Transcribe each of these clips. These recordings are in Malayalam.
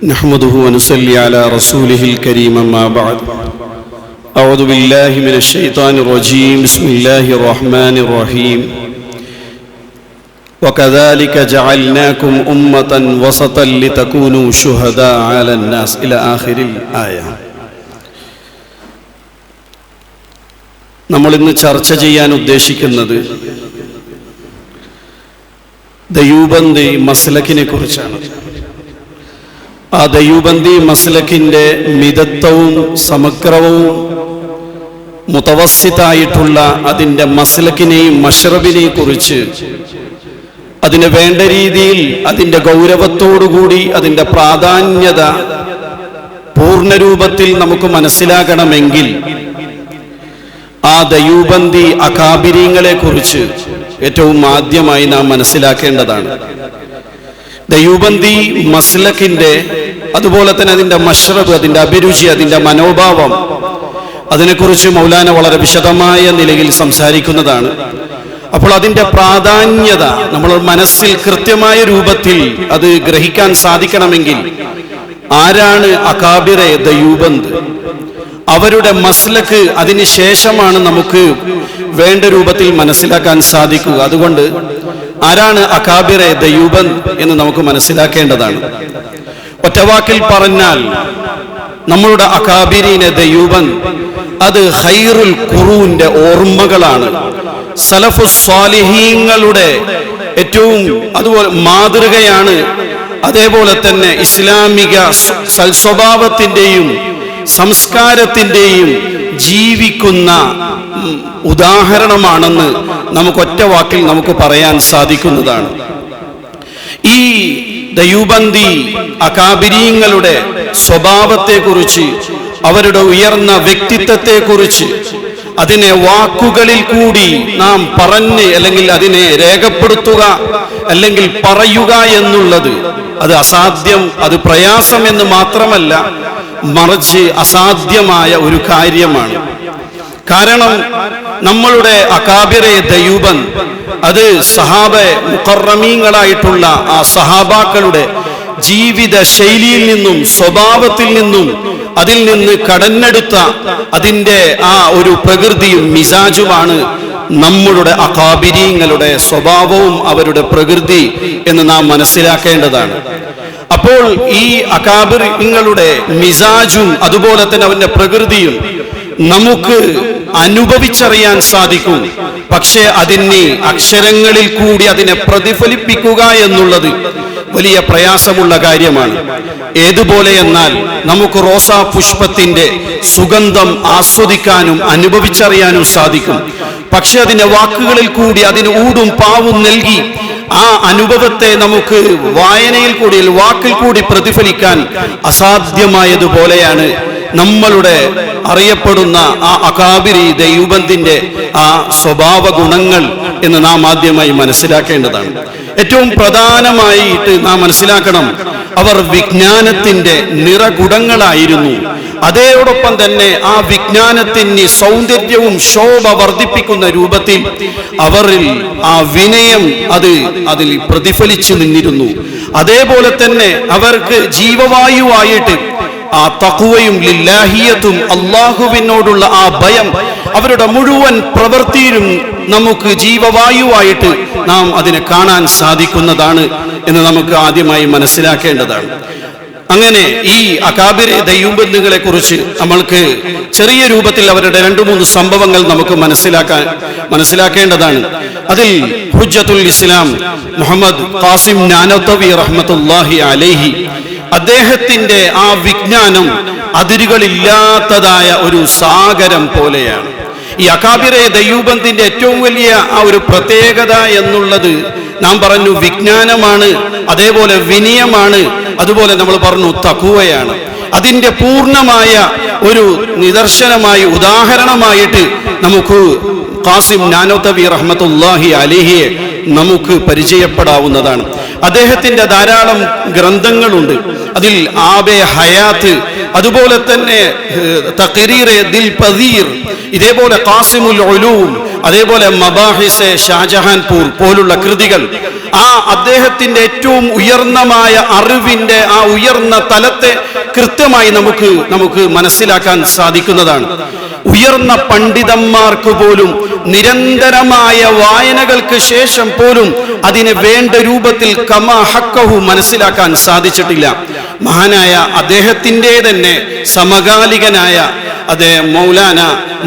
نحمده ونصلي على رسوله الكريم أما بعد أعوذ بالله من الشيطان الرجيم بسم الله الرحمن الرحيم وكذلك جعلناكم أمة وسطا لتكونوا شهداء على الناس إلى آخر الآية. നമ്മൾ ഇന്ന് ചർച്ച ചെയ്യാൻ ഉദ്ദേശിക്കുന്നത് ദയൂബന്ദി മസ്ലക്കിനെ കുറിച്ചാണ്. ആ ദയൂബന്ദി മസ്ലക്കിന്റെ മിതത്വവും സമഗ്രവും മുതവസ്സിതായിട്ടുള്ള അതിൻ്റെ മസ്ലക്കിനെയും മശ്റബിനെയും കുറിച്ച് അതിന് വേണ്ട രീതിയിൽ അതിൻ്റെ ഗൗരവത്തോടുകൂടി അതിൻ്റെ പ്രാധാന്യത പൂർണ്ണരൂപത്തിൽ നമുക്ക് മനസ്സിലാകണമെങ്കിൽ ആ ദയൂബന്ദി അകാബിരീങ്ങളെ കുറിച്ച് ഏറ്റവും ആദ്യമായി നാം മനസ്സിലാക്കേണ്ടതാണ്. ദയൂബന്ദി മസ്ലക്കിന്റെ അതുപോലെ തന്നെ അതിൻ്റെ മശ്റബ്, അതിൻ്റെ അഭിരുചി, അതിൻ്റെ മനോഭാവം, അതിനെക്കുറിച്ച് മൗലാന വളരെ വിശദമായ നിലയിൽ സംസാരിക്കുന്നതാണ്. അപ്പോൾ അതിൻ്റെ പ്രാധാന്യത നമ്മൾ മനസ്സിൽ കൃത്യമായ രൂപത്തിൽ അത് ഗ്രഹിക്കാൻ സാധിക്കണമെങ്കിൽ ആരാണ് അകാബിറെ ദയൂബന്ദ്, അവരുടെ മസ്ലക്ക് അതിന് ശേഷമാണ് നമുക്ക് വേണ്ട രൂപത്തിൽ മനസ്സിലാക്കാൻ സാധിക്കുക. അതുകൊണ്ട് ആരാണ് അകാബിറെ ദയൂബന്ദ് എന്ന് നമുക്ക് മനസ്സിലാക്കേണ്ടതാണ്. ഒറ്റവാക്കിൽ പറഞ്ഞാൽ നമ്മളുടെ അകാബിരീനെ ദയൂബന്ദ് അത് ഖൈറുൽ ഖുറൂന്റെ ഓർമ്മകളാണ്. സലഫുസ് സ്വാലിഹീങ്ങളുടെ ഏറ്റവും അതുപോലെ മാതൃകയാണ്. അതേപോലെ തന്നെ ഇസ്ലാമിക സൽസ്വഭാവത്തിൻ്റെയും സംസ്കാരത്തിൻ്റെയും ജീവിക്കുന്ന ഉദാഹരണമാണെന്ന് നമുക്ക് ഒറ്റ വാക്കിൽ നമുക്ക് പറയാൻ സാധിക്കുന്നതാണ്. ഈ ദയൂബന്ദി അകാബിരീങ്ങളുടെ സ്വഭാവത്തെക്കുറിച്ച്, അവരുടെ ഉയർന്ന വ്യക്തിത്വത്തെക്കുറിച്ച് അതിനെ വാക്കുകളിൽ കൂടി നാം പറഞ്ഞ് അല്ലെങ്കിൽ അതിനെ രേഖപ്പെടുത്തുക അല്ലെങ്കിൽ പറയുക എന്നുള്ളത് അത് അസാധ്യം, അത് പ്രയാസം എന്ന് മാത്രമല്ല, മറിച്ച് അസാധ്യമായ ഒരു കാര്യമാണ്. കാരണം നമ്മളുടെ അകാബിറെ ദയൂബന്ദ് അത് സഹാബെ മുഖറമീങ്ങളായിട്ടുള്ള ആ സഹാബാക്കളുടെ ജീവിത ശൈലിയിൽ നിന്നും സ്വഭാവത്തിൽ നിന്നും അതിൽ നിന്ന് കടന്നെടുത്ത അതിൻ്റെ ആ ഒരു പ്രകൃതിയും മിസാജുമാണ് നമ്മളുടെ അകാബിരീങ്ങളുടെ സ്വഭാവവും അവരുടെ പ്രകൃതി എന്ന് നാം മനസ്സിലാക്കേണ്ടതാണ്. അപ്പോൾ ഈ അകാബിരീങ്ങളുടെ മിസാജും അതുപോലെ തന്നെ അവന്റെ പ്രകൃതിയും നമുക്ക് അനുഭവിച്ചറിയാൻ സാധിക്കും. പക്ഷേ അതിനെ അക്ഷരങ്ങളിൽ കൂടി അതിനെ പ്രതിഫലിപ്പിക്കുക എന്നുള്ളത് വലിയ പ്രയാസമുള്ള കാര്യമാണ്. ഏതുപോലെ എന്നാൽ നമുക്ക് റോസാ പുഷ്പത്തിന്റെ സുഗന്ധം ആസ്വദിക്കാനും അനുഭവിച്ചറിയാനും സാധിക്കും. പക്ഷെ അതിന്റെ വാക്കുകളിൽ കൂടി അതിന് ഊടും പാവും നൽകി ആ അനുഭവത്തെ നമുക്ക് വായനയിൽ കൂടി വാക്കിൽ കൂടി പ്രതിഫലിക്കാൻ അസാധ്യമായതുപോലെയാണ് നമ്മളുടെ അറിയപ്പെടുന്ന ആ അകാബിരി ദയൂബന്ദിന്റെ ആ സ്വഭാവ ഗുണങ്ങൾ എന്ന് നാം ആദ്യമായി മനസ്സിലാക്കേണ്ടതാണ്. ഏറ്റവും പ്രധാനമായിട്ട് നാം മനസ്സിലാക്കണം, അവർ വിജ്ഞാനത്തിന്റെ നിറകുടങ്ങളായിരുന്നു. അതോടൊപ്പം തന്നെ ആ വിജ്ഞാനത്തിന് സൗന്ദര്യവും ശോഭ വർദ്ധിപ്പിക്കുന്ന രൂപത്തിൽ അവരിൽ ആ വിനയം അതിൽ പ്രതിഫലിച്ചു നിന്നിരുന്നു. അതേപോലെ തന്നെ അവർക്ക് ജീവവായുവായിട്ട് ആ തഖ്വയും ലില്ലാഹിയത്തും അള്ളാഹുവിനോടുള്ള ആ ഭയം അവരുടെ മുഴുവൻ പ്രവൃത്തിയിലും നമുക്ക് ജീവവായുവായിട്ട് നാം അതിനെ കാണാൻ സാധിക്കുന്നതാണ് എന്ന് നമുക്ക് ആദ്യമായി മനസ്സിലാക്കേണ്ടതാണ്. അങ്ങനെ ഈ അകാബിരെ ദയൂബന്ദുകളെ കുറിച്ച് നമ്മൾക്ക് ചെറിയ രൂപത്തിൽ അവരുടെ 2-3 സംഭവങ്ങൾ നമുക്ക് മനസ്സിലാക്കേണ്ടതാണ്. അതിൽ ഹുജ്ജത്തുൽ ഇസ്ലാം മുഹമ്മദ് ഖാസിം നാനവി റഹ്മത്തുള്ളാഹി അലൈഹി അദ്ദേഹത്തിന്റെ ആ വിജ്ഞാനം അതിരുകളില്ലാത്തതായ ഒരു സാഗരം പോലെയാണ്. ഈ അകാബിറെ ദയൂബന്ദിന്റെ ഏറ്റവും വലിയ ആ ഒരു പ്രത്യേകത എന്നുള്ളത് നാം പറഞ്ഞു വിജ്ഞാനമാണ്, അതേപോലെ വിനയമാണ്, അതുപോലെ നമ്മൾ പറഞ്ഞു തഖ്വയാണ്. അതിൻ്റെ പൂർണ്ണമായ ഒരു നിദർശനമായി ഉദാഹരണമായിട്ട് നമുക്ക് ഖാസിം നാനവി റഹ്മത്തുള്ളാഹി അലൈഹിയെ നമുക്ക് പരിചയപ്പെടാവുന്നതാണ്. അദ്ദേഹത്തിന്റെ ധാരാളം ഗ്രന്ഥങ്ങളുണ്ട്. അതിൽ ആബെ ഹയാത്ത്, അതുപോലെ തന്നെ തഖ്രീറെ ദിൽ പദീർ, ഇതേപോലെ ഖാസിമുൽ ഉലൂം, അതേപോലെ മബാഹിസ് ഷാജഹാൻപൂർ പോലുള്ള കൃതികൾ ആ അദ്ദേഹത്തിന്റെ ഏറ്റവും ഉയർന്നമായ അറിവിന്റെ ആ ഉയർന്ന തലത്തെ കൃത്യമായി നമുക്ക് മനസ്സിലാക്കാൻ സാധിക്കുന്നതാണ്. ഉയർന്ന പണ്ഡിതന്മാർക്ക് പോലും നിരന്തരമായ വായനകൾക്ക് ശേഷം പോലും അതിനെ വേണ്ട രൂപത്തിൽ കമാ ഹക്കഹു മനസ്സിലാക്കാൻ സാധിച്ചിട്ടില്ല. മഹാനായ അദ്ദേഹത്തിന്റെ തന്നെ സമകാലികനായ മൗലാന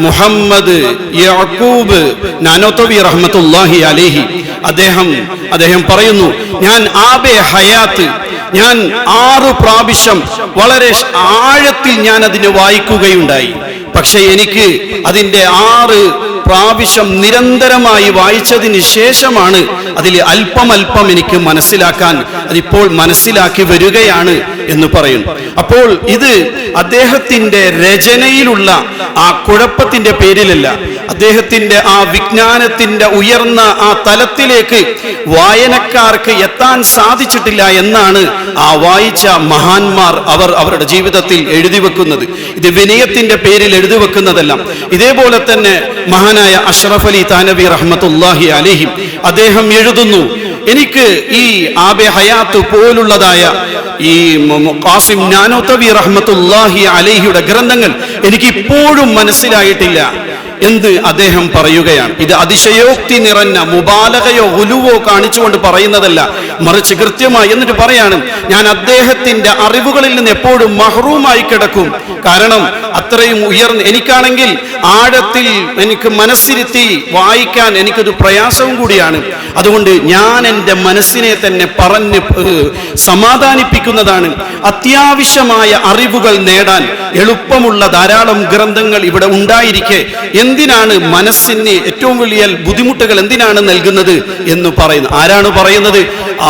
മുഹമ്മദ് യഅ്കൂബ് നാനോത്തവി റഹ്മത്തുള്ളാഹി അലൈഹി അദ്ദേഹം പറയുന്നു, ഞാൻ ആബെ ഹയാത്ത് ഞാൻ 6 പ്രാവശ്യം വളരെ ആഴത്തിൽ ഞാൻ അതിനെ വായിക്കുകയുണ്ടായി. പക്ഷെ എനിക്ക് അതിൻ്റെ 6 പ്രാവശ്യം നിരന്തരമായി വായിച്ചതിന് ശേഷമാണ് അതിൽ അല്പം എനിക്ക് മനസ്സിലാക്കാൻ അതിപ്പോൾ മനസ്സിലാക്കി വരികയാണ് എന്ന് പറയുന്നു. അപ്പോൾ ഇത് അദ്ദേഹത്തിന്റെ രചനയിലുള്ള ആ കുഴപ്പത്തിന്റെ പേരിലല്ല, അദ്ദേഹത്തിന്റെ ആ വിജ്ഞാനത്തിന്റെ ഉയർന്ന ആ തലത്തിലേക്ക് വായനക്കാർക്ക് എത്താൻ സാധിച്ചിട്ടില്ല എന്നാണ് ആ വായിച്ച മഹാന്മാർ അവരുടെ ജീവിതത്തിൽ എഴുതി വെക്കുന്നത്. ഇത് വിനയത്തിന്റെ പേരിൽ എഴുതി വെക്കുന്നതല്ല. ഇതേപോലെ തന്നെ മഹാനായ അഷ്റഫ് അലി താനവി റഹ്മത്തുള്ളാഹി അലൈഹി അദ്ദേഹം എഴുതുന്നു, എനിക്ക് ഈ ആബെ ഹയാത്ത് പോലുള്ളതായ ഈ ഖാസിം നാനോത്തവി റഹ്മത്തുള്ളാഹി അലൈഹിയുടെ ഗ്രന്ഥങ്ങൾ എനിക്ക് ഇപ്പോഴും മനസ്സിലായിട്ടില്ല എന്ന് അദ്ദേഹം പറയുകയാണ്. ഇത് അതിശയോക്തി നിറഞ്ഞ മുബാലകയോ ഉലുവോ കാണിച്ചുകൊണ്ട് പറയുന്നതല്ല, മറിച്ച് കൃത്യമായി എന്നിട്ട് പറയാണ്, ഞാൻ അദ്ദേഹത്തിന്റെ അറിവുകളിൽ നിന്ന് എപ്പോഴും മഹ്റൂമായി കിടക്കും. കാരണം അത്രയും ഉയർന്ന് എനിക്കാണെങ്കിൽ ആഴത്തിൽ എനിക്ക് മനസ്സിരുത്തി വായിക്കാൻ എനിക്കൊരു പ്രയാസവും കൂടിയാണ്. അതുകൊണ്ട് ഞാൻ എൻ്റെ മനസ്സിനെ തന്നെ പറഞ്ഞ് സമാധാനിപ്പിക്കുന്നതാണ്. അത്യാവശ്യമായ അറിവുകൾ നേടാൻ എളുപ്പമുള്ള ധാരാളം ഗ്രന്ഥങ്ങൾ ഇവിടെ ഉണ്ടായിരിക്കെ എന്തിനാണ് മനസ്സിന് ഏറ്റവും വലിയ ബുദ്ധിമുട്ടുകൾ എന്തിനാണ് നൽകുന്നത് എന്ന് പറയുന്നു. ആരാണ് പറയുന്നത്?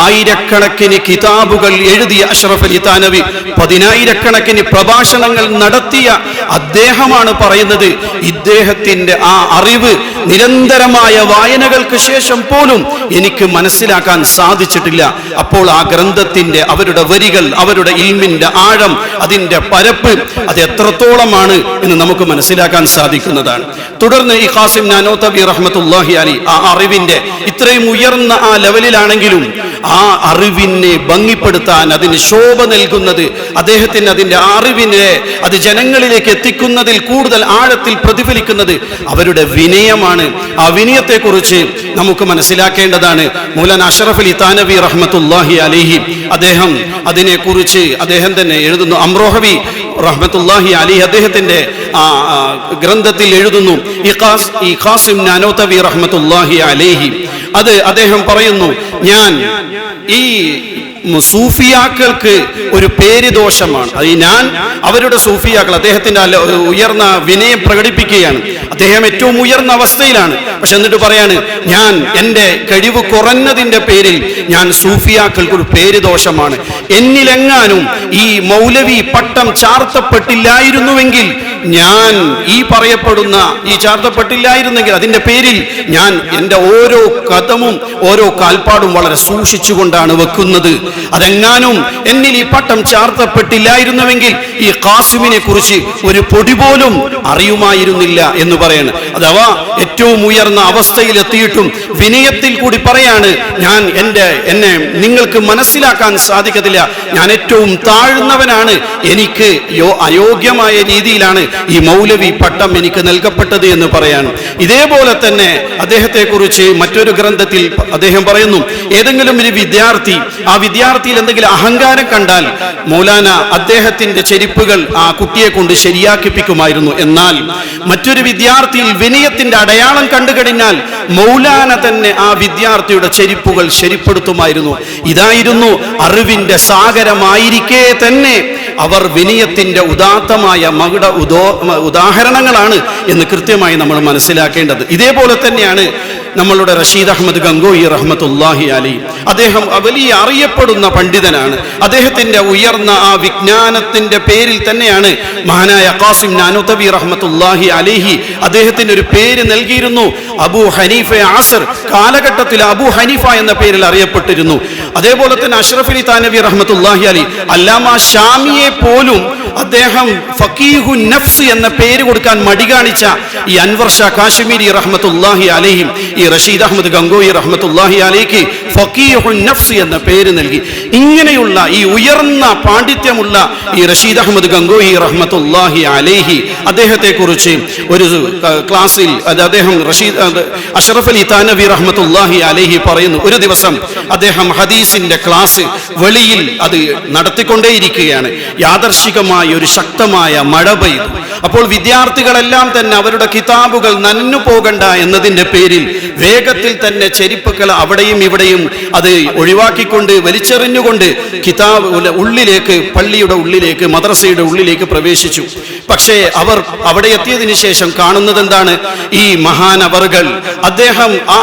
ആയിരക്കണക്കിന് കിതാബുകൾ എഴുതിയ അഷ്റഫ് അലി താനവി, 10,000-കണക്കിന് പ്രഭാഷണങ്ങൾ നടത്തിയ അദ്ദേഹമാണ് പറയുന്നത്. ഇദ്ദേഹത്തിന്റെ ആ അറിവ് നിരന്തരമായ വായനകൾക്ക് ശേഷം പോലും എനിക്ക് മനസ്സിലാക്കാൻ സാധിച്ചിട്ടില്ല. അപ്പോൾ ആ ഗ്രന്ഥത്തിന്റെ അവരുടെ വരികൾ, അവരുടെ ഇൽമിന്റെ ആഴം, അതിന്റെ പരപ്പ് അത് എത്രത്തോളമാണ് എന്ന് നമുക്ക് മനസ്സിലാക്കാൻ സാധിക്കുന്നതാണ്. തുടർന്ന് ഈ ഖാസിം നാനോത്തവി റഹ്മത്തുള്ളാഹി അലൈഹി ആ അറിവിന്റെ ഇത്രയും ഉയർന്ന ആ ലെവലിലാണെങ്കിലും ആ അറിവിനെ ഭംഗിപ്പെടുത്താൻ, അതിന് ശോഭ നൽകുന്നത്, അദ്ദേഹത്തിന് അതിന്റെ അറിവിനെ അത് ജനങ്ങളിലേക്ക് എത്തിക്കുന്നതിൽ കൂടുതൽ ആഴത്തിൽ പ്രതിഫലിക്കുന്നത് അവരുടെ വിനയമാണ്. ആ വിനയത്തെക്കുറിച്ച് നമുക്ക് മനസ്സിലാക്കേണ്ടതാണ്. മൗലാന അഷ്റഫ് അലി താനവി റഹ്മത്തുള്ളാഹി അലൈഹി അദ്ദേഹം അതിനെക്കുറിച്ച് അദ്ദേഹം തന്നെ എഴുതുന്നു. അംറോഹവി റഹ്മത്തുള്ളാഹി അലൈഹി അദ്ദേഹത്തിന്റെ ഗ്രന്ഥത്തിൽ എഴുതുന്നു, ഈ ഖാസിം നാനോത്തവി റഹ്മത്തുള്ളാഹി അലൈഹി അദ്ദേഹം പറയുന്നു, ഞാൻ ഈ സൂഫിയാക്കൾക്ക് ഒരു പേര് ദോഷമാണ്. അത് ഞാൻ അവരുടെ സൂഫിയാക്കൾ അദ്ദേഹത്തിന്റെ ഉയർന്ന വിനയം പ്രകടിപ്പിക്കുകയാണ്. അദ്ദേഹം ഏറ്റവും ഉയർന്ന അവസ്ഥയിലാണ്. പക്ഷെ എന്നിട്ട് പറയാണ്, ഞാൻ എൻ്റെ കഴിവ് കുറഞ്ഞതിന്റെ പേരിൽ ഞാൻ സൂഫിയാക്കൾക്ക് ഒരു പേര് ദോഷമാണ്. എന്നിലെങ്ങാനും ഈ മൗലവി പട്ടം ചാർത്തപ്പെട്ടില്ലായിരുന്നുവെങ്കിൽ, ഞാൻ ഈ പറയപ്പെടുന്ന ഈ ചാർത്തപ്പെട്ടില്ലായിരുന്നെങ്കിൽ അതിന്റെ പേരിൽ ഞാൻ എൻ്റെ ഓരോ കഥമും ഓരോ കാൽപ്പാടും വളരെ സൂക്ഷിച്ചുകൊണ്ടാണ് വെക്കുന്നത്. അതെങ്ങാനും എന്നിൽ ഈ പട്ടം ചാർത്തപ്പെട്ടില്ലായിരുന്നുവെങ്കിൽ ഈ ഖാസിമിനെ കുറിച്ച് ഒരു പൊടി പോലും അറിയുമായിരുന്നില്ല എന്ന് പറയാണ്. അഥവാ ഏറ്റവും ഉയർന്ന അവസ്ഥയിൽ എത്തിയിട്ടും വിനയത്തിൽ കൂടി പറയാണ്, ഞാൻ എന്നെ നിങ്ങൾക്ക് മനസ്സിലാക്കാൻ സാധിക്കത്തില്ല, ഞാൻ ഏറ്റവും താഴ്ന്നവനാണ്, എനിക്ക് അയോഗ്യമായ രീതിയിലാണ് ഈ മൗലവി പട്ടം എനിക്ക് നൽകപ്പെട്ടത് എന്ന് പറയാണ്. ഇതേപോലെ തന്നെ അദ്ദേഹത്തെ കുറിച്ച് മറ്റൊരു ഗ്രന്ഥത്തിൽ അദ്ദേഹം പറയുന്നു, ഏതെങ്കിലും ഒരു വിദ്യാർത്ഥി ആ വിദ്യാർത്ഥിയിൽ എന്തെങ്കിലും അഹങ്കാരം കണ്ടാൽ മൗലാന അദ്ദേഹത്തിന്റെ ചെരിപ്പുകൾ ആ കുട്ടിയെ കൊണ്ട് ശരിയാക്കിപ്പിക്കുമായിരുന്നു. എന്നാൽ മറ്റൊരു വിദ്യാർത്ഥിയിൽ വിനയത്തിന്റെ അടയാളം കണ്ടുകഴിഞ്ഞാൽ മൗലാന തന്നെ ആ വിദ്യാർത്ഥിയുടെ ചെരിപ്പുകൾ ശരിപ്പെടുത്തുമായിരുന്നു. ഇതായിരുന്നു അറിവിന്റെ സാഗരമായിരിക്കെ തന്നെ അവർ വിനയത്തിന്റെ ഉദാത്തമായ ഉദാഹരണങ്ങളാണ് എന്ന് കൃത്യമായി നമ്മൾ മനസ്സിലാക്കേണ്ടത്. ഇതേപോലെ തന്നെയാണ് നമ്മളുടെ റഷീദ് അഹമ്മദ് ഗംഗോയി റഹ്മത്തുള്ളാഹി അലൈഹി. അദ്ദേഹം വലിയ അറിയപ്പെടുന്ന പണ്ഡിതനാണ്. അദ്ദേഹത്തിന്റെ ഉയർന്ന ആ വിജ്ഞാനത്തിന്റെ പേരിൽ തന്നെയാണ് മഹാനായ ഖാസിം നാനോത്തവി റഹ്മത്തുള്ളാഹി അലൈഹി അദ്ദേഹത്തിന് ഒരു പേര് നൽകിയിരുന്നു. അബൂ ഹനീഫ ആസർ കാലഘട്ടത്തിൽ അബൂ ഹനീഫ എന്ന പേരിൽ അറിയപ്പെട്ടിരുന്നു. അതേപോലെ തന്നെ അഷ്റഫ് അലി താനവി റഹ്മത്തുള്ളാഹി അലൈഹി അല്ലാമ ഷാമിയെ പോലും അദ്ദേഹം ഫഖീഹുൻ നഫ്സ് എന്ന പേര് കൊടുക്കാൻ മടി കാണിച്ച ഈ അൻവർ ഷാ കാശ്മീരി റഹ്മത്തുള്ളാഹി അലൈഹിം ഈ റഷീദ് അഹമ്മദ് ഗംഗോയി റഹ്മത്തുള്ളാഹി അലൈഹി ഫഖീഹുൻ നഫ്സ് എന്ന പേര് നൽകി. ഇങ്ങനെയുള്ള ഈ ഉയർന്ന പാണ്ഡിത്യമുള്ള ഈ റഷീദ് അഹമ്മദ് ഗംഗോയി റഹ്മത്തുള്ളാഹി അലൈഹി അദ്ദേഹത്തെ കുറിച്ച് ഒരു ക്ലാസ്സിൽ അദ്ദേഹം അഷ്റഫ് അലി താനവി റഹ്മത്തുള്ളാഹി അലൈഹി പറയുന്നു, ഒരു ദിവസം അദ്ദേഹം ഹദീസിന്റെ ക്ലാസ് വെളിയിൽ അത് നടത്തിക്കൊണ്ടേയിരിക്കുകയാണ്. യാദർശികമായ ഒരു ശക്തമായ മഴ പെയ്തു. അപ്പോൾ വിദ്യാർത്ഥികളെല്ലാം തന്നെ അവരുടെ കിതാബുകൾ നനഞ്ഞു പോകണ്ട എന്നതിന്റെ പേരിൽ വേഗത്തിൽ തന്നെ ചെരിപ്പുകൾ അവിടെയും ഇവിടെയും അത് ഒഴിവാക്കിക്കൊണ്ട് വലിച്ചെറിഞ്ഞുകൊണ്ട് കിതാബ് ഉള്ളിലേക്ക്, പള്ളിയുടെ ഉള്ളിലേക്ക്, മദ്രസയുടെ ഉള്ളിലേക്ക് പ്രവേശിച്ചു. പക്ഷേ അവർ അവിടെ എത്തിയതിനു ശേഷം കാണുന്നത് എന്താണ്? ഈ മഹാനവറുകൾ അദ്ദേഹം ആ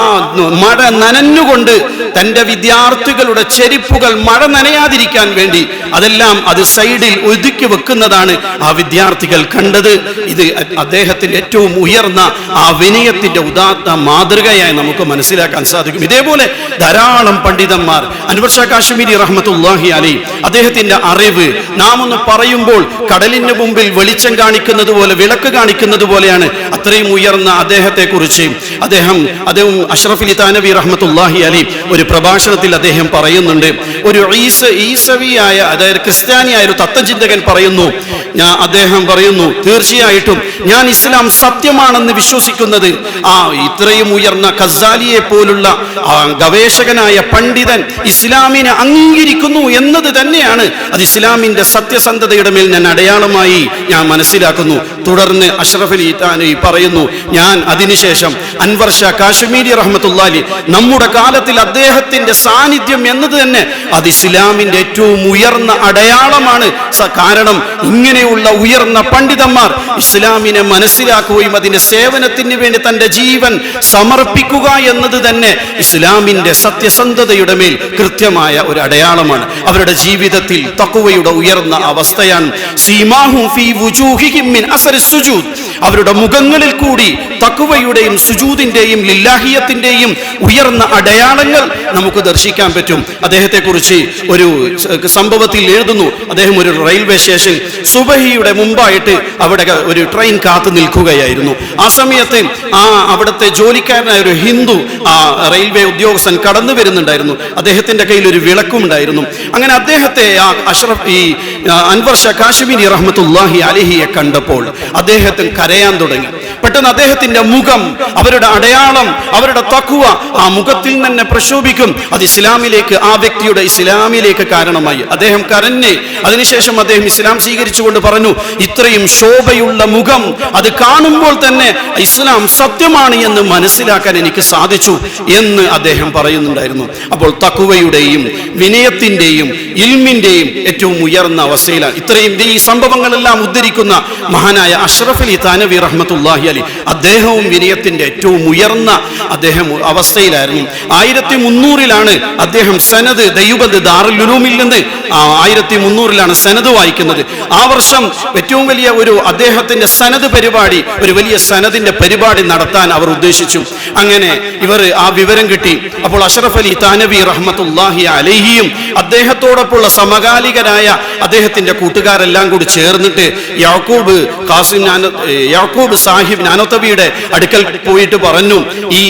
മഴ നനഞ്ഞുകൊണ്ട് തന്റെ വിദ്യാർത്ഥികളുടെ ചെരിപ്പുകൾ മഴ നനയാതിരിക്കാൻ വേണ്ടി അതെല്ലാം അത് സൈഡിൽ ഒതുക്കി വെക്കുന്നതാണ് ആ വിദ്യാർത്ഥികൾ കണ്ടത്. ഇത് അദ്ദേഹത്തിന്റെ ഏറ്റവും ഉയർന്ന ആ വിനയത്തിന്റെ ഉദാത്ത മാതൃകയായി നമുക്ക് മനസ്സിലാക്കാൻ സാധിക്കും. ഇതേപോലെ ധാരാളം പണ്ഡിതന്മാർ, അൻവർ ഷാ കാശ്മീരി റഹ്മത്തുള്ളാഹി അലൈഹി അദ്ദേഹത്തിന്റെ അറിവ് നാം ഒന്ന് പറയുമ്പോൾ കടലിന് മുമ്പിൽ വെളിച്ചം കാണിക്കുന്നത് പോലെ, വിളക്ക് കാണിക്കുന്നത് പോലെയാണ്. അത്രയും ഉയർന്ന അദ്ദേഹത്തെ കുറിച്ച് അദ്ദേഹം അഷ്റഫ് അലി താനവി റഹ്മത്തുള്ളാഹി അലൈഹി ഒരു പ്രഭാഷണത്തിൽ അദ്ദേഹം പറയുന്നുണ്ട്. ഒരു ഈസവിയായ, അതായത് ക്രിസ്ത്യാനിയായ ഒരു തത്വചിന്തകൻ പറയുന്നു, അദ്ദേഹം പറയുന്നു, തീർച്ചയായിട്ടും ഞാൻ ഇസ്ലാം സത്യമാണെന്ന് വിശ്വസിക്കുന്നത് ഇത്രയും ഉയർന്ന ഖസാലിയെ പോലുള്ള ഗവേഷകനായ പണ്ഡിതൻ ഇസ്ലാമിനെ അംഗീകരിക്കുന്നു എന്നത് തന്നെയാണ് അത് ഇസ്ലാമിന്റെ സത്യസന്ധതയുടെ മേൽ ഞാൻ അടയാളമായി ഞാൻ മനസ്സിലാക്കുന്നു. തുടർന്ന് അഷ്റഫ് അലി താനവി പറയുന്നു, ഞാൻ അതിനുശേഷം അൻവർ ഷാ കാശ്മീരി റഹ്മത്തുള്ളാഹി നമ്മുടെ കാലത്തിൽ അദ്ദേഹത്തിന്റെ സാന്നിധ്യം എന്നത് തന്നെ അത് ഇസ്ലാമിന്റെ ഏറ്റവും ഉയർന്ന അടയാളമാണ്. കാരണം ഇങ്ങനെയുള്ള ഉയർന്ന പണ്ഡിതന്മാർ ഇസ്ലാമിനെ മനസ്സിലാക്കുകയും അതിന്റെ സേവനത്തിന് വേണ്ടി തന്റെ ജീവൻ സമർപ്പിക്കുക എന്നത് തന്നെ ഇസ്ലാമിന്റെ സത്യസന്ധതയുടെ മേൽ കൃത്യമായ ഒരു അടയാളമാണ്. അവരുടെ ജീവിതത്തിൽ തഖ്വയുടെ ഉയർന്ന അവസ്ഥയാണ്. സീമാഹും ഫീ വുജൂഹിഹിം മിൻ അസരി സുജൂദ്, അവരുടെ മുഖങ്ങളിൽ കൂടി തഖ്വയുടെയും സുജൂദിന്റെയും ലില്ലാഹിയത്തിന്റെയും ഉയർന്ന അടയാളങ്ങൾ നമുക്ക് ദർശിക്കാൻ പറ്റും. അദ്ദേഹത്തെ കുറിച്ച് ഒരു സംഭവത്തിൽ എഴുതുന്നു, അദ്ദേഹം ഒരു റെയിൽവേ സ്റ്റേഷൻ സുബഹിയുടെ മുമ്പായിട്ട് അവിടെ ഒരു ട്രെയിൻ കാത്തു നിൽക്കുകയായിരുന്നു. ആ സമയത്ത് അവിടുത്തെ ജോലിക്കാരനായ ഒരു ഹിന്ദു റെയിൽവേ ഉദ്യോഗസ്ഥൻ കടന്നു വരുന്നുണ്ടായിരുന്നു. അദ്ദേഹത്തിന്റെ കയ്യിൽ ഒരു വിളക്കും ഉണ്ടായിരുന്നു. അങ്ങനെ അദ്ദേഹത്തെ അൻവർ ഷാ കാശ്മീരി റഹ്മത്തുള്ളാഹി അലൈഹിയെ കണ്ടപ്പോൾ അദ്ദേഹത്തിന് കരയാൻ തുടങ്ങി. പെട്ടെന്ന് അദ്ദേഹത്തിന്റെ മുഖം, അവരുടെ അടയാളം, അവരുടെ തഖ്വ ആ മുഖത്തിൽ തന്നെ പ്രശോഭിക്കും. അത് ഇസ്ലാമിലേക്ക്, ആ വ്യക്തിയുടെ ഇസ്ലാമിലേക്ക് കാരണമായി. അദ്ദേഹം കരഞ്ഞ് അതിനുശേഷം അദ്ദേഹം ഇസ്ലാം സ്വീകരിച്ചുകൊണ്ട് പറഞ്ഞു, ഇത്രയും ശോഭയുള്ള മുഖം അത് കാണുമ്പോൾ തന്നെ ഇസ്ലാം സത്യമാണ് എന്ന് മനസ്സിലാക്കാൻ എനിക്ക് സാധിച്ചു എന്ന് അദ്ദേഹം പറയുന്നുണ്ടായിരുന്നു. അപ്പോൾ തഖ്വയുടെയും വിനയത്തിന്റെയും ഇൽമിന്റെയും ഏറ്റവും ഉയർന്ന അവസ്ഥയിലാണ് ഇത്രയും ഈ സംഭവങ്ങളെല്ലാം ഉദ്ധരിക്കുന്ന മഹാനായ അഷ്റഫ് അലി താനവി റഹ്മത്തുള്ളാഹി അലൈഹി. അദ്ദേഹവും വിനയത്തിന്റെ ഏറ്റവും ഉയർന്ന അദ്ദേഹം അവസ്ഥയിലായിരുന്നു. 1300 അദ്ദേഹം സനദ് ദൈവബന്ദ് ദാറുൽ ഉലൂമിൽ നിന്ന് 1300 സനദ് വായിക്കുന്നത്. ആ വർഷം ഏറ്റവും വലിയ ഒരു അദ്ദേഹത്തിന്റെ സനദ് പരിപാടി, ഒരു വലിയ സനദിന്റെ പരിപാടി നടത്താൻ അവർ ഉദ്ദേശിച്ചു. അങ്ങനെ ഇവർ ആ വിവരം കിട്ടി. അപ്പോൾ അഷ്റഫ് അലി താനവി റഹ്മത്തുള്ളാഹി അലൈഹിയും അദ്ദേഹത്തോടൊപ്പമുള്ള സമകാലികരായ അദ്ദേഹത്തിന്റെ കൂട്ടുകാരെല്ലാം കൂടി ചേർന്നിട്ട് യാക്കൂബ് സാഹിബ് നാനോത്തബിയുടെ അടുക്കൽ പോയിട്ട് പറഞ്ഞു, ഈ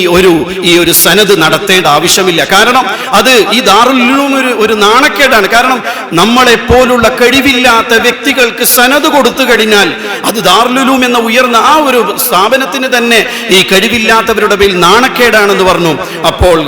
ഒരു സനദ് നടത്തേണ്ട ആവശ്യമില്ല. കാരണം അത് ഈ ദാറുൽ ഉലൂം ഒരു നാണക്കേടാണ്. കാരണം നമ്മളെ പോലുള്ള കഴിവില്ലാത്ത വ്യക്തികൾക്ക് സനദ് കൊടുത്തു കഴിഞ്ഞാൽ അത് ദാറുൽ ഉലൂം എന്ന ഉയർന്ന ആ ഒരു സ്ഥാപനത്തിന് തന്നെ ഈ കഴിവില്ലാത്തവരുടെ പേരിൽ നാണക്കേടാണെന്ന് പറഞ്ഞു. അപ്പോൾ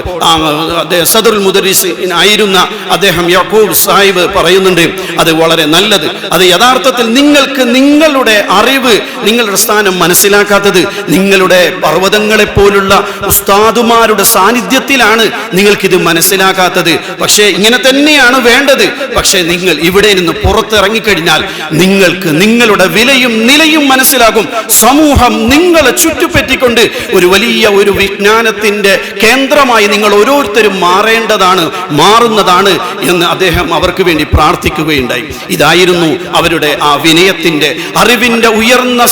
സദറുൽ മുദരിസ് ആയിരുന്ന അദ്ദേഹം യാക്കൂബ് സാഹിബ് പറയുന്നുണ്ട്, അത് വളരെ നല്ലത്. അത് യഥാർത്ഥത്തിൽ നിങ്ങൾക്ക് നിങ്ങളുടെ അറിവ്, നിങ്ങളുടെ സ്ഥാനം മനസ്സിലാക്കാത്തത് നിങ്ങളുടെ പർവ്വതങ്ങളെ പോലുള്ള ഉസ്താദുമാരുടെ സാന്നിധ്യത്തിലാണ് നിങ്ങൾക്കിത് മനസ്സിലാക്കാത്തത്. പക്ഷേ ഇങ്ങനെ തന്നെയാണ് വേണ്ടത്. പക്ഷേ നിങ്ങൾ ഇവിടെ നിന്ന് പുറത്തിറങ്ങിക്കഴിഞ്ഞാൽ നിങ്ങൾക്ക് നിങ്ങളുടെ വിലയും നിലയും മനസ്സിലാകും. സമൂഹം നിങ്ങളെ ചുറ്റുപറ്റിക്കൊണ്ട് ഒരു വലിയ ഒരു വിജ്ഞാനത്തിന്റെ കേന്ദ്രമായി നിങ്ങൾ ഓരോരുത്തരും മാറുന്നതാണ് എന്ന് അദ്ദേഹം അവർക്ക് വേണ്ടി പ്രാർത്ഥിക്കുകയുണ്ടായി. ഇതായിരുന്നു അവരുടെ ആ വിനയത്തിന്റെ, അറിവിന്റെ ഉയർന്ന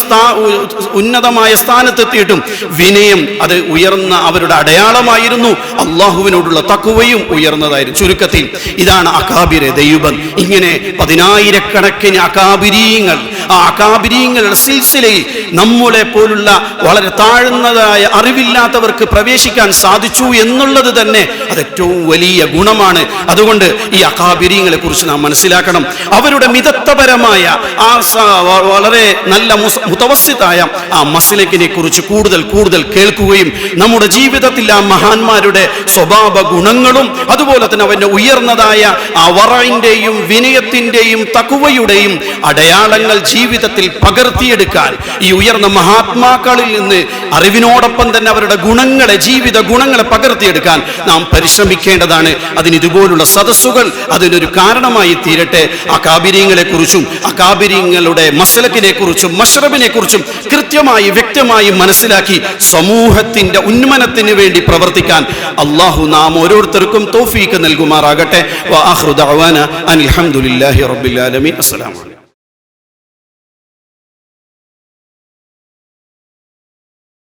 ഉന്നതമായ ഉന്നതമായ സ്ഥാനത്തെത്തിയിട്ടും വിനയം അത് ഉയർന്ന അവരുടെ അടയാളമായിരുന്നു. അള്ളാഹുവിനോടുള്ള തഖ്വയും ഉയർന്നതായിരുന്നു. ചുരുക്കത്തിൽ ഇതാണ് അകാബിരെ ദൈവം. ഇങ്ങനെ 10,000-കണക്കിന് അകാബിരീങ്ങൾ, ആ അകാബിരീങ്ങളുടെ സിൽസിലയിൽ നമ്മളെ പോലുള്ള വളരെ താഴ്ന്നതായ അറിവില്ലാത്തവർക്ക് പ്രവേശിക്കാൻ സാധിച്ചു എന്നുള്ളത് തന്നെ അത് ഏറ്റവും വലിയ ഗുണമാണ്. അതുകൊണ്ട് ഈ അകാബിരീങ്ങളെ കുറിച്ച് നാം മനസ്സിലാക്കണം. അവരുടെ മിതത്വപരമായ ആ വളരെ നല്ല മുതവസ്സിത്തായ ആ മസ്ലക്കിനെ കുറിച്ച് കൂടുതൽ കേൾക്കുകയും നമ്മുടെ ജീവിതത്തിൽ ആ മഹാന്മാരുടെ സ്വഭാവ ഗുണങ്ങളും അതുപോലെ തന്നെ അവന്റെ ഉയർന്നതായ ആ വറഇന്റെയും വിനയത്തിന്റെയും തഖ്വയുടെയും അടയാളങ്ങൾ ജീവിതത്തിൽ പകർത്തിയെടുക്കാൻ, ഈ ഉയർന്ന മഹാത്മാക്കളിൽ നിന്ന് അറിവിനോടൊപ്പം തന്നെ അവരുടെ ഗുണങ്ങളെ, ജീവിത ഗുണങ്ങളെ പകർത്തിയെടുക്കാൻ നാം പരിശ്രമിക്കേണ്ടതാണ്. അതിന് ഇതുപോലുള്ള സദസ്സുകൾ അതിനൊരു കാരണമായി തീരട്ടെ. അകാബിരീങ്ങളെ കുറിച്ചും അകാബിരീങ്ങളുടെ മസ്ലക്കിനെ കുറിച്ചും മശ്റബിനെ കുറിച്ചും കൃത്യമായി വ്യക്തമായി മനസ്സിലാക്കി സമൂഹത്തിന്റെ ഉന്നമനത്തിന് വേണ്ടി പ്രവർത്തിക്കാൻ അല്ലാഹു നാം ഓരോരുത്തർക്കും തൗഫീഖ് നൽകുമാറാകട്ടെ. വ ആഖിറു ദഅവാന അനിൽ ഹംദുലില്ലാഹി റബ്ബിൽ ആലമീൻ. അസ്സലാമു അലൈക്കും.